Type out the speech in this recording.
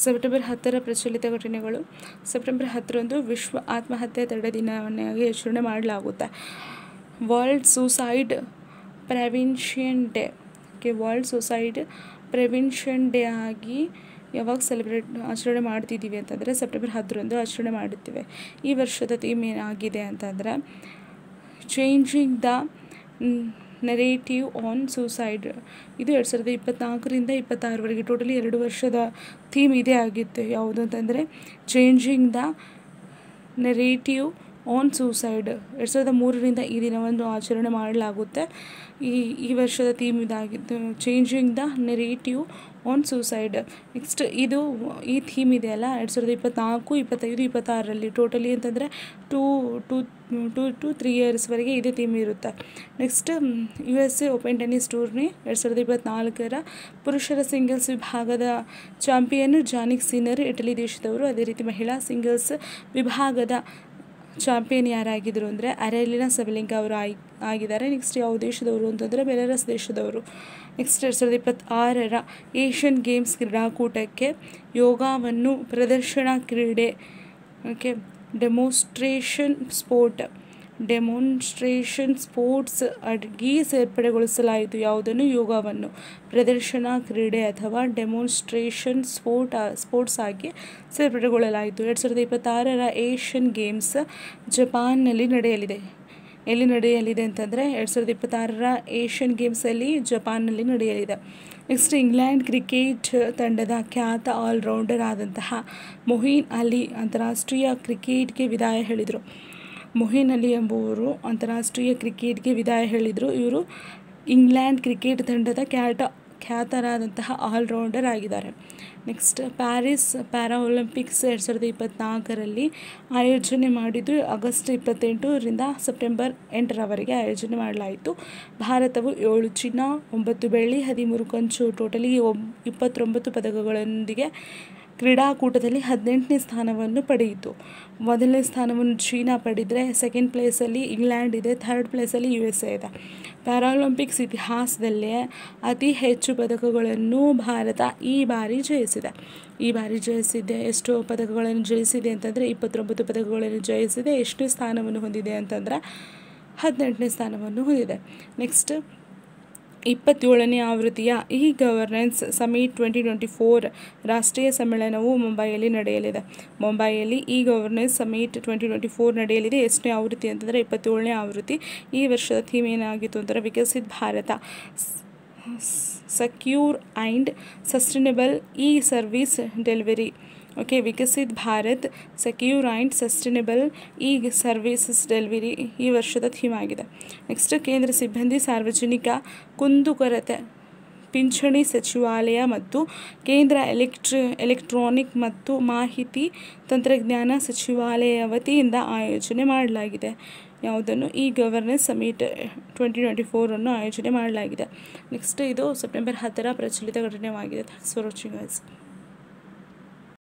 September 10ರ ಪ್ರಚಲಿತ ಘಟನೆಗಳು. September 10ರಂದು ವಿಶ್ವ ಆತ್ಮಹತ್ಯೆ ತಡೆ ದಿನವನ್ನಾಗಿ ಆಚರಣೆ ಮಾಡಲಾಗುತ್ತೆ. World suicide prevention day. World suicide prevention day ಆಗಿ ಯಾವಾಗ ಆಚರಣೆ ಮಾಡ್ತಿದ್ದೀವಿ ಅಂತಂದರೆ ಸೆಪ್ಟೆಂಬರ್ 10ರಂದು ಆಚರಣೆ ಮಾಡುತ್ತೇವೆ. ಈ ವರ್ಷದ ಥೀಮ್ ಏನಾಗಿದೆ ಅಂತಂದರೆ changing the narrative on suicide. ಇದು 2024ರಿಂದ 26ವರೆಗೆ ಟೋಟಲಿ 2 ವರ್ಷದ ಥೀಮ್ ಇದೇ ಆಗಿತ್ತು. ಯಾವುದು ಅಂತಂದರೆ changing the narrative on suicide. 2003ರಿಂದ ಈ ದಿನವನ್ನು ಆಚರಣೆ ಮಾಡಲಾಗುತ್ತೆ. ಈ ವರ್ಷದ ಥೀಮ್ ಇದಾಗಿತ್ತು, changing the narrative on suicide. Next ಈ ಥೀಮ್ ಇದೆಯಲ್ಲ 2024, 25, 26ರಲ್ಲಿ ಟೋಟಲಿ ಅಂತಂದರೆ 2 to 3 ಇಯರ್ಸ್ವರೆಗೆ ಇದೇ ಥೀಮ್ ಇರುತ್ತೆ. Next USA open tennis tourney 2024ರ ಪುರುಷರ ಸಿಂಗಲ್ಸ್ ವಿಭಾಗದ ಚಾಂಪಿಯನ್ ಜಾನಿಕ್ ಸಿನ್ನರ್ ಇಟಲಿ ದೇಶದವರು. ಅದೇ ರೀತಿ ಮಹಿಳಾ ಸಿಂಗಲ್ಸ್ ವಿಭಾಗದ ಚಾಂಪಿಯನ್ ಯಾರಾಗಿದ್ದರು ಅಂದರೆ ಅರೆಲಿನಾ ಸೆಬಲೆಂಕಾ ಅವರು ಆಗಿದ್ದಾರೆ. ನೆಕ್ಸ್ಟ್ ಯಾವ ದೇಶದವರು ಅಂತಂದರೆ ಬೆಲಾರಸ್ ದೇಶದವರು. ನೆಕ್ಸ್ಟ್ 2026ರ ಏಷ್ಯನ್ ಗೇಮ್ಸ್ ಕ್ರೀಡಾಕೂಟಕ್ಕೆ ಯೋಗವನ್ನು ಪ್ರದರ್ಶನ ಕ್ರೀಡೆ, ಡೆಮೋನ್ಸ್ಟ್ರೇಷನ್ ಸ್ಪೋರ್ಟ್ಸ್ ಆಗಿ ಸೇರ್ಪಡೆಗೊಳಿಸಲಾಯಿತು. ಯಾವುದನ್ನು? ಯೋಗವನ್ನು ಪ್ರದರ್ಶನ ಕ್ರೀಡೆ ಅಥವಾ ಡೆಮೋನ್ಸ್ಟ್ರೇಷನ್ ಸ್ಪೋರ್ಟ್ಸ್ ಆಗಿ ಸೇರ್ಪಡೆಗೊಳ್ಳಲಾಯಿತು. 2026ರ ಏಷ್ಯನ್ ಗೇಮ್ಸ್ ಜಪಾನ್ನಲ್ಲಿ ನಡೆಯಲಿದೆ. ಎಲ್ಲಿ ನಡೆಯಲಿದೆ ಅಂತಂದರೆ 2026ರ ಏಷ್ಯನ್ ಗೇಮ್ಸಲ್ಲಿ ಜಪಾನ್ನಲ್ಲಿ ನಡೆಯಲಿದೆ. ನೆಕ್ಸ್ಟ್ ಇಂಗ್ಲೆಂಡ್ ಕ್ರಿಕೆಟ್ ತಂಡದ ಖ್ಯಾತ ಆಲ್ರೌಂಡರ್ ಆದಂತಹ ಮೊಯಿನ್ ಅಲಿ ಅಂತಾರಾಷ್ಟ್ರೀಯ ಕ್ರಿಕೆಟ್ಗೆ ವಿದಾಯ ಹೇಳಿದರು. ಮೊಯಿನ್ ಅಲಿ ಎಂಬುವರು ಅಂತಾರಾಷ್ಟ್ರೀಯ ಕ್ರಿಕೆಟ್ಗೆ ವಿದಾಯ ಹೇಳಿದರು. ಇವರು ಇಂಗ್ಲೆಂಡ್ ಕ್ರಿಕೆಟ್ ತಂಡದ ಖ್ಯಾತರಾದಂತಹ ಆಲ್ರೌಂಡರ್ ಆಗಿದ್ದಾರೆ. ನೆಕ್ಸ್ಟ್ ಪ್ಯಾರಿಸ್ ಪ್ಯಾರಾಒಲಿಂಪಿಕ್ಸ್ 2024ರಲ್ಲಿ ಆಯೋಜನೆ ಮಾಡಿದ್ದು ಆಗಸ್ಟ್ 28ರಿಂದ ಸೆಪ್ಟೆಂಬರ್ 8ರವರೆಗೆ ಆಯೋಜನೆ ಮಾಡಲಾಯಿತು. ಭಾರತವು 7 ಚಿನ್ನ, 9 ಬೆಳ್ಳಿ, 13 ಕಂಚು, ಟೋಟಲಿ 29 ಪದಕಗಳೊಂದಿಗೆ ಕ್ರೀಡಾಕೂಟದಲ್ಲಿ 18ನೇ ಸ್ಥಾನವನ್ನು ಪಡೆಯಿತು. 1ನೇ ಸ್ಥಾನವನ್ನು ಚೀನಾ ಪಡೆದರೆ, ಸೆಕೆಂಡ್ ಪ್ಲೇಸಲ್ಲಿ ಇಂಗ್ಲೆಂಡ್ ಇದೆ, ಥರ್ಡ್ ಪ್ಲೇಸಲ್ಲಿ USA ಇದೆ. ಪ್ಯಾರಾಒಲಿಂಪಿಕ್ಸ್ ಇತಿಹಾಸದಲ್ಲೇ ಅತಿ ಹೆಚ್ಚು ಪದಕಗಳನ್ನು ಭಾರತ ಈ ಬಾರಿ ಜಯಿಸಿದೆ. ಎಷ್ಟು ಪದಕಗಳನ್ನು ಜಯಿಸಿದೆ ಅಂತಂದರೆ 29 ಪದಕಗಳನ್ನು ಜಯಿಸಿದೆ. ಎಷ್ಟು ಸ್ಥಾನವನ್ನು ಹೊಂದಿದೆ ಅಂತಂದರೆ 18ನೇ ಸ್ಥಾನವನ್ನು ಹೊಂದಿದೆ. ನೆಕ್ಸ್ಟ್ 27ನೇ ಆವೃತ್ತಿಯ ಗವರ್ನೆನ್ಸ್ ಸಮಿಟ್ 2024 ರಾಷ್ಟ್ರೀಯ ಸಮ್ಮೇಳನವು ಮುಂಬೈಯಲ್ಲಿ ನಡೆಯಲಿದೆ. ಮುಂಬೈಯಲ್ಲಿ ಗವರ್ನೆನ್ಸ್ ಸಮಿಟ್ 2024 ನಡೆಯಲಿದೆ. ಎಷ್ಟನೇ ಆವೃತ್ತಿ ಅಂತಂದರೆ 27ನೇ ಆವೃತ್ತಿ. ಈ ವರ್ಷದ ಥೀಮ್ ಏನಾಗಿತ್ತು ಅಂತಂದರೆ Viksit Bharat, secure and sustainable service delivery. Viksit Bharat, secure and sustainable services delivery ಈ ವರ್ಷದ ಥೀಮ್ ಆಗಿದೆ. ನೆಕ್ಸ್ಟ್ ಕೇಂದ್ರ ಸಿಬ್ಬಂದಿ ಸಾರ್ವಜನಿಕ ಕುಂದುಕೊರತೆ ಪಿಂಚಣಿ ಸಚಿವಾಲಯ ಮತ್ತು ಕೇಂದ್ರ ಎಲೆಕ್ಟ್ರಾನಿಕ್ ಮತ್ತು ಮಾಹಿತಿ ತಂತ್ರಜ್ಞಾನ ಸಚಿವಾಲಯ ವತಿಯಿಂದ ಆಯೋಜನೆ ಮಾಡಲಾಗಿದೆ. ಯಾವುದನ್ನು? ಗವರ್ನೆನ್ಸ್ ಸಮಿಟ್ 2024 ಆಯೋಜನೆ ಮಾಡಲಾಗಿದೆ. ನೆಕ್ಸ್ಟ್ ಇದು ಸೆಪ್ಟೆಂಬರ್ 10ರ ಪ್ರಚಲಿತ ಘಟನೆಯಾಗಿದೆ. Thanks for watching guys.